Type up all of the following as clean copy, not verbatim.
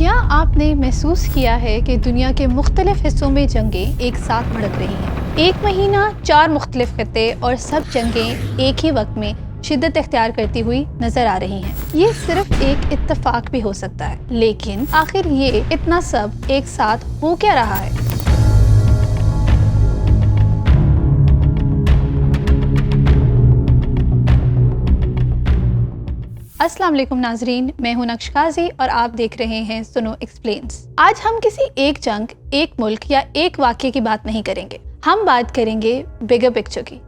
کیا آپ نے محسوس کیا ہے کہ دنیا کے مختلف حصوں میں جنگیں ایک ساتھ بھڑک رہی ہیں؟ ایک مہینہ 4 مختلف خطے اور سب جنگیں ایک ہی وقت میں شدت اختیار کرتی ہوئی نظر آ رہی ہیں۔ یہ صرف ایک اتفاق بھی ہو سکتا ہے، لیکن آخر یہ اتنا سب ایک ساتھ ہو کیا رہا ہے؟ السلام علیکم ناظرین، میں ہوں نقش قاضی اور آپ دیکھ رہے ہیں سنو ایکسپلینز۔ آج ہم کسی ایک جنگ، ایک ملک یا ایک واقعے کی بات نہیں کریں گے، ہم بات کریں گے بگر پکچر کی،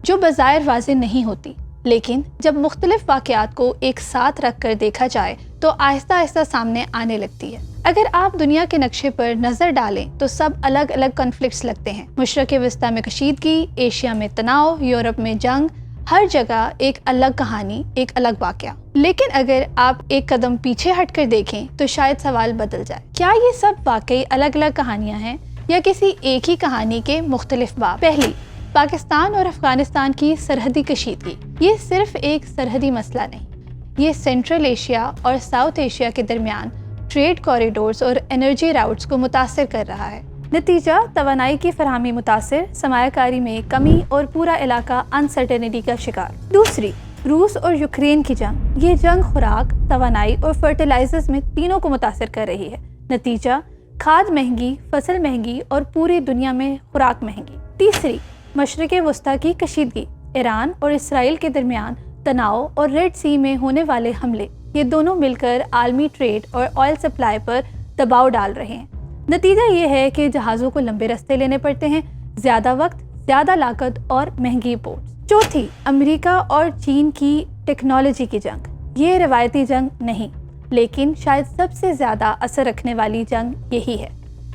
جو بظاہر واضح نہیں ہوتی، لیکن جب مختلف واقعات کو ایک ساتھ رکھ کر دیکھا جائے تو آہستہ آہستہ سامنے آنے لگتی ہے۔ اگر آپ دنیا کے نقشے پر نظر ڈالیں تو سب الگ الگ کنفلکٹس لگتے ہیں۔ مشرق وسطیٰ میں کشیدگی، ایشیا میں تناؤ، یورپ میں جنگ، ہر جگہ ایک الگ کہانی، ایک الگ واقعہ۔ لیکن اگر آپ ایک قدم پیچھے ہٹ کر دیکھیں تو شاید سوال بدل جائے، کیا یہ سب واقعی الگ الگ کہانیاں ہیں یا کسی ایک ہی کہانی کے مختلف باب؟ پہلی، پاکستان اور افغانستان کی سرحدی کشیدگی۔ یہ صرف ایک سرحدی مسئلہ نہیں، یہ سینٹرل ایشیا اور ساؤتھ ایشیا کے درمیان ٹریڈ کوریڈورز اور انرجی راؤٹس کو متاثر کر رہا ہے۔ نتیجہ، توانائی کی فراہمی متاثر، سرمایہ کاری میں کمی اور پورا علاقہ انسرٹینٹی کا شکار۔ دوسری، روس اور یوکرین کی جنگ۔ یہ جنگ خوراک، توانائی اور فرٹیلائزرز میں تینوں کو متاثر کر رہی ہے۔ نتیجہ، کھاد مہنگی، فصل مہنگی اور پوری دنیا میں خوراک مہنگی۔ تیسری، مشرق وسطیٰ کی کشیدگی، ایران اور اسرائیل کے درمیان تناؤ اور ریڈ سی میں ہونے والے حملے۔ یہ دونوں مل کر عالمی ٹریڈ اور آئل سپلائی پر دباؤ ڈال رہے ہیں۔ نتیجہ یہ ہے کہ جہازوں کو لمبے راستے لینے پڑتے ہیں، زیادہ وقت، زیادہ لاگت اور مہنگی پورٹس۔ چوتھی، امریکہ اور چین کی ٹیکنالوجی کی جنگ۔ یہ روایتی جنگ نہیں، لیکن شاید سب سے زیادہ اثر رکھنے والی جنگ یہی ہے۔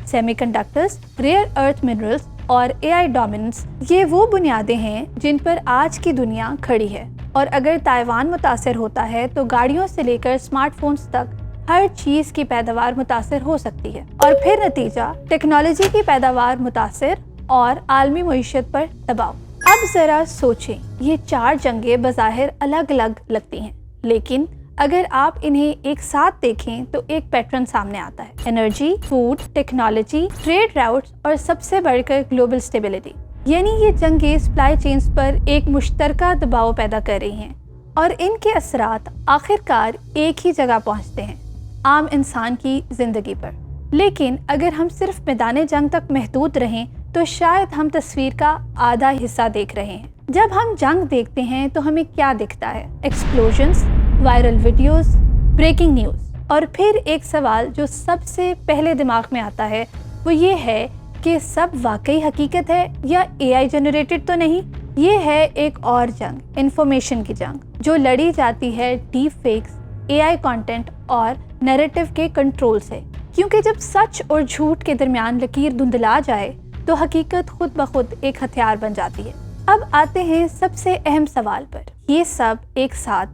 سیمی کنڈکٹرز، ریئر ارتھ منرلز اور AI ڈومیننس، یہ وہ بنیادیں ہیں جن پر آج کی دنیا کھڑی ہے، اور اگر تائیوان متاثر ہوتا ہے تو گاڑیوں سے لے کر اسمارٹ فونز تک ہر چیز کی پیداوار متاثر ہو سکتی ہے، اور پھر نتیجہ ٹیکنالوجی کی پیداوار متاثر اور عالمی معیشت پر دباؤ۔ اب ذرا سوچیں، یہ 4 جنگیں بظاہر الگ الگ لگتی ہیں، لیکن اگر آپ انہیں ایک ساتھ دیکھیں تو ایک پیٹرن سامنے آتا ہے: energy, food, technology, trade routes اور سب سے بڑھ کر گلوبل اسٹیبلٹی۔ یعنی یہ جنگیں سپلائی چینز پر ایک مشترکہ دباؤ پیدا کر رہی ہیں، اور ان کے اثرات آخرکار ایک ہی جگہ پہنچتے ہیں: عام انسان کی زندگی پر۔ لیکن اگر ہم صرف میدان جنگ تک محدود رہیں تو شاید ہم تصویر کا آدھا حصہ دیکھ رہے ہیں۔ جب ہم جنگ دیکھتے ہیں تو ہمیں کیا دکھتا ہے؟ ایکسپلوژنز، وائرل ویڈیوز، بریکنگ نیوز، اور پھر ایک سوال جو سب سے پہلے دماغ میں آتا ہے وہ یہ ہے کہ سب واقعی حقیقت ہے یا AI جنریٹڈ تو نہیں؟ یہ ہے ایک اور جنگ، انفارمیشن کی جنگ، جو لڑی جاتی ہے ڈیپ فیکس، AI کانٹینٹ اور نیریٹو کے کنٹرول سے۔ کیونکہ جب سچ اور جھوٹ کے درمیان لکیر دھندلا جائے تو حقیقت خود بخود ایک ہتھیار بن جاتی ہے۔ اب آتے ہیں سب سے اہم سوال پر، یہ سب ایک ساتھ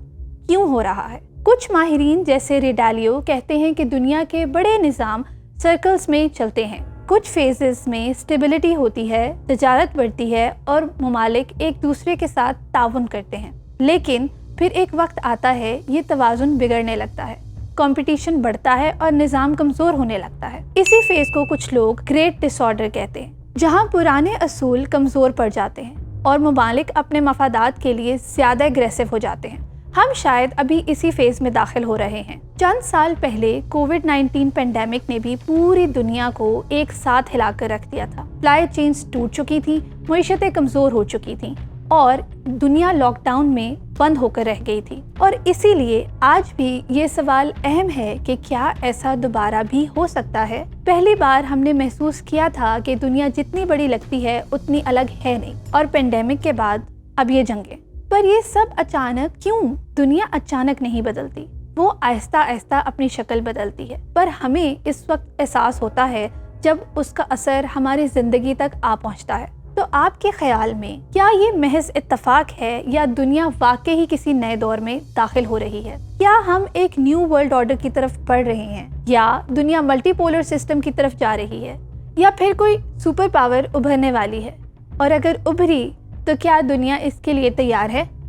کیوں ہو رہا ہے؟ کچھ ماہرین جیسے ریڈالیو کہتے ہیں کہ دنیا کے بڑے نظام سرکلز میں چلتے ہیں، کچھ فیزز میں اسٹیبلٹی ہوتی ہے، تجارت بڑھتی ہے اور ممالک ایک دوسرے کے ساتھ تعاون کرتے ہیں، لیکن پھر ایک وقت آتا ہے یہ توازن بگڑنے لگتا ہے، کمپٹیشن بڑھتا ہے اور نظام کمزور ہونے لگتا ہے۔ اسی فیز کو کچھ لوگ گریٹ ڈس آرڈر کہتے ہیں، جہاں پرانے اصول کمزور پڑ جاتے ہیں اور ممالک اپنے مفادات کے لیے زیادہ اگریسو ہو جاتے ہیں۔ ہم شاید ابھی اسی فیز میں داخل ہو رہے ہیں۔ چند سال پہلے کووڈ-19 پینڈیمک نے بھی پوری دنیا کو ایک ساتھ ہلا کر رکھ دیا تھا۔ سپلائی چینز ٹوٹ چکی تھیں، معیشتیں کمزور ہو چکی تھیں اور دنیا لاک ڈاؤن میں بند ہو کر رہ گئی تھی، اور اسی لیے آج بھی یہ سوال اہم ہے کہ کیا ایسا دوبارہ بھی ہو سکتا ہے؟ پہلی بار ہم نے محسوس کیا تھا کہ دنیا جتنی بڑی لگتی ہے اتنی الگ ہے نہیں، اور پینڈیمک کے بعد اب یہ جنگیں۔ پر یہ سب اچانک کیوں؟ دنیا اچانک نہیں بدلتی، وہ آہستہ آہستہ اپنی شکل بدلتی ہے، پر ہمیں اس وقت احساس ہوتا ہے جب اس کا اثر ہماری زندگی تک آ پہنچتا ہے۔ تو آپ کے خیال میں کیا یہ محض اتفاق ہے یا دنیا واقعی کسی نئے دور میں داخل ہو رہی ہے؟ کیا ہم ایک نیو ورلڈ آرڈر کی طرف بڑھ رہے ہیں، یا دنیا ملٹی پولر سسٹم کی طرف جا رہی ہے، یا پھر کوئی سپر پاور ابھرنے والی ہے؟ اور اگر ابھری تو کیا دنیا اس کے لیے تیار ہے؟